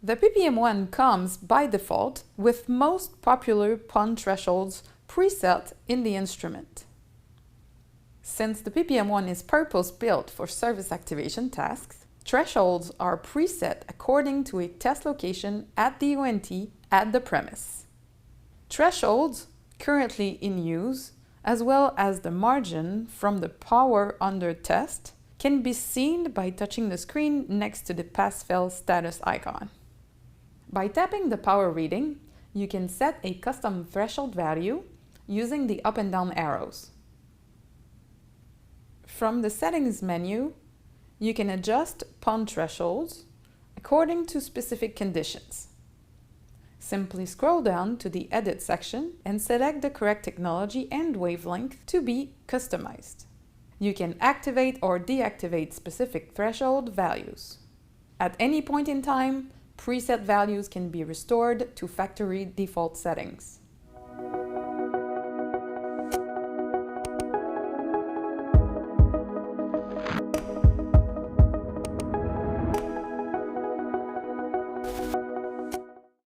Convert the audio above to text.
The PPM1 comes by default with most popular PON thresholds preset in the instrument. Since the PPM1 is purpose-built for service activation tasks, thresholds are preset according to a test location at the ONT at the premise. Thresholds currently in use, as well as the margin from the power under test, can be seen by touching the screen next to the pass-fail status icon. By tapping the power reading, you can set a custom threshold value using the up and down arrows. From the Settings menu, you can adjust PON thresholds according to specific conditions. Simply scroll down to the Edit section and select the correct technology and wavelength to be customized. You can activate or deactivate specific threshold values. At any point in time, preset values can be restored to factory default settings.